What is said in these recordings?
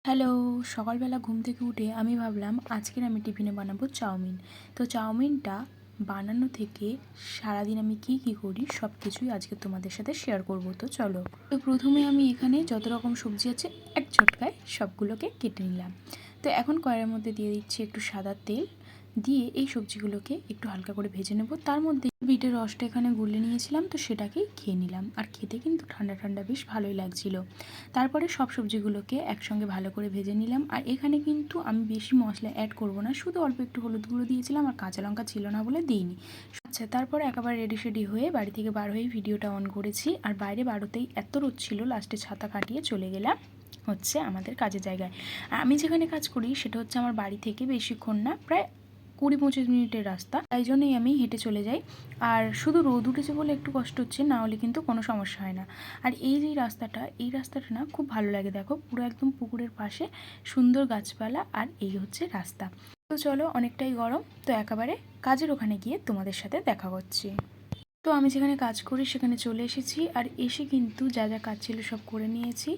Hello, সকালবেলা ঘুম থেকে উঠে আমি ভাবলাম আজকের আমি টিফিনে বানাবো চাউমিন। তো চাউমিনটা বানানো থেকে সারাদিন আমি কি কি করি সব কিছুই আজকে তোমাদের সাথে শেয়ার করব। তো চলো। তো প্রথমে আমি এখানে যত রকম সবজি আছে এক ঝটকায় সবগুলোকে কেটে নিলাম। তো এখন কড়াইয়ের মধ্যে দিয়ে দিচ্ছি একটু সাদা তেল, দিয়ে এই সবজিগুলোকে একটু হালকা করে ভেজে নেব। তার মধ্যে বিটের রসটা এখানে গুলে নিয়েছিলাম, তো সেটাকেই খেয়ে নিলাম। আর খেতে কিন্তু ঠান্ডা ঠান্ডা বেশ ভালোই লাগছিল। তারপরে সব সবজিগুলোকে একসঙ্গে ভালো করে ভেজে নিলাম। আর এখানে কিন্তু আমি বেশি মশলা অ্যাড করব না, শুধু অল্প একটু হলুদ গুঁড়ো দিয়েছিলাম আর কাঁচা লঙ্কা ছিল না বলে দিইনি। আচ্ছা, তারপরে একেবারে রেডি সেডি হয়ে বাড়ি থেকে বার হয়ে ভিডিওটা অন করেছি। আর বাইরে বারোতেই এত রোদ ছিল, লাস্টে ছাতা কাটিয়ে চলে গেলাম হচ্ছে আমাদের কাজের জায়গায়। আর আমি যেখানে কাজ করি সেটা হচ্ছে আমার বাড়ি থেকে বেশিক্ষণ না, প্রায় 20-25 মিনিটের রাস্তা, তাই জন্যই আমি হেঁটে চলে যাই। আর শুধু রোদ উঠেছে বলে একটু কষ্ট হচ্ছে, না হলে কিন্তু কোনো সমস্যা হয় না। আর এই যে রাস্তাটা না খুব ভালো লাগে, দেখো পুরো একদম পুকুরের পাশে, সুন্দর গাছপালা, আর এই হচ্ছে রাস্তা। তো চলো, অনেকটাই গরম, তো একেবারে কাজের ওখানে গিয়ে তোমাদের সাথে দেখা করছি। তো আমি যেখানে কাজ করি সেখানে চলে এসেছি। আর এসে কিন্তু যা যা কাজ ছিল সব করে নিয়েছি।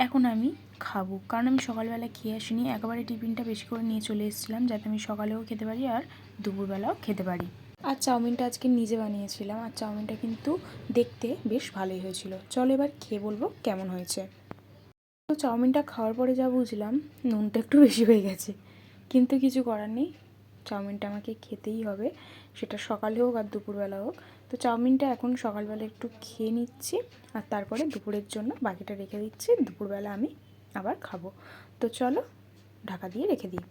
এখন আমি খাবো, কারণ আমি সকালবেলা খেয়ে আসিনি, একেবারে টিফিনটা বেশি করে নিয়ে চলে এসেছিলাম যাতে আমি সকালেও খেতে পারি আর দুপুরবেলাও খেতে পারি। আর চাউমিনটা আজকে নিজে বানিয়েছিলাম, আর চাউমিনটা কিন্তু দেখতে বেশ ভালোই হয়েছিল। চলো এবার খেয়ে বলবো কেমন হয়েছে। তো চাউমিনটা খাওয়ার পরে যা বুঝলাম, নুনটা একটু বেশি হয়ে গেছে, কিন্তু কিছু করার নেই, চাউমিনটা আমাকে খেতেই হবে, সেটা সকালে হোক আর দুপুরবেলা হোক। তো চাউমিনটা এখন সকালবেলা একটু খেয়ে নিচ্ছি, আর তারপরে দুপুরের জন্য বাকিটা রেখে দিচ্ছি, দুপুরবেলা আমি আবার খাবো। তো চলো ঢাকা দিয়ে রেখে দিই।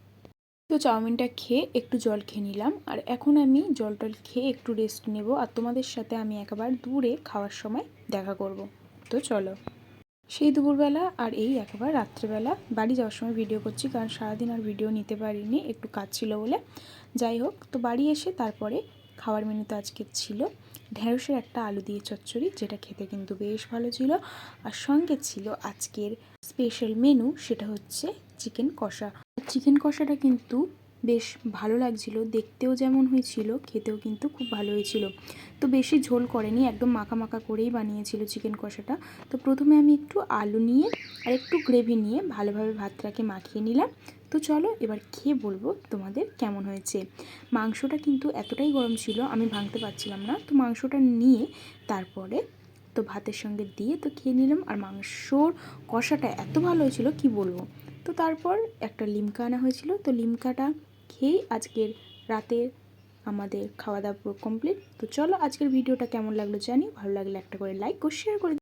তো চাউমিনটা খেয়ে একটু জল খেয়ে নিলাম, আর এখন আমি জল টল খেয়ে একটু রেস্ট নেব, আর তোমাদের সাথে আমি একেবারে দূরে খাওয়ার সময় দেখা করব। তো চলো। সেই দুপুরবেলা আর এই একেবারে রাত্রেবেলা বাড়ি যাওয়ার সময় ভিডিও করছি, কারণ সারাদিন আর ভিডিও নিতে পারিনি, একটু কাজ ছিল বলে। যাই হোক, তো বাড়ি এসে তারপরে খাওয়ার মেনুতে আজকে ছিল ঢেঁড়সের একটা আলু দিয়ে চচ্চড়ি, যেটা খেতে কিন্তু বেশ ভালো ছিল। আর সঙ্গে ছিল আজকের স্পেশাল মেনু, সেটা হচ্ছে চিকেন কষা। চিকেন কষাটা কিন্তু বেশ ভালো লাগছিল, দেখতেও যেমন হয়েছিল খেতেও কিন্তু খুব ভালো হয়েছিল। তো বেশি ঝোল করেনি, একদম মাখা মাখা করেই বানিয়েছিল চিকেন কষাটা। তো প্রথমে আমি একটু আলু নিয়ে আর একটু গ্রেভি নিয়ে ভালোভাবে ভাতটাকে মাখিয়ে নিলাম। তো চলো এবার খেয়ে বলবো তোমাদের কেমন হয়েছে। মাংসটা কিন্তু এতটাই গরম ছিল আমি ভাঙতে পারছিলাম না, তো মাংসটা নিয়ে তারপরে তো ভাতের সঙ্গে দিয়ে তো খেয়ে নিলাম। আর মাংসর কষাটা এত ভালো হয়েছিল কি বলবো। তো তারপর একটা লিমকা আনা হয়েছিল, তো লিমকাটা খেয়েই আজকের রাতের আমাদের খাওয়া দাওয়া পুরো কমপ্লিট। তো চলো, আজকের ভিডিওটা কেমন লাগলো জানি, ভালো লাগলে একটা করে লাইক ও শেয়ার করে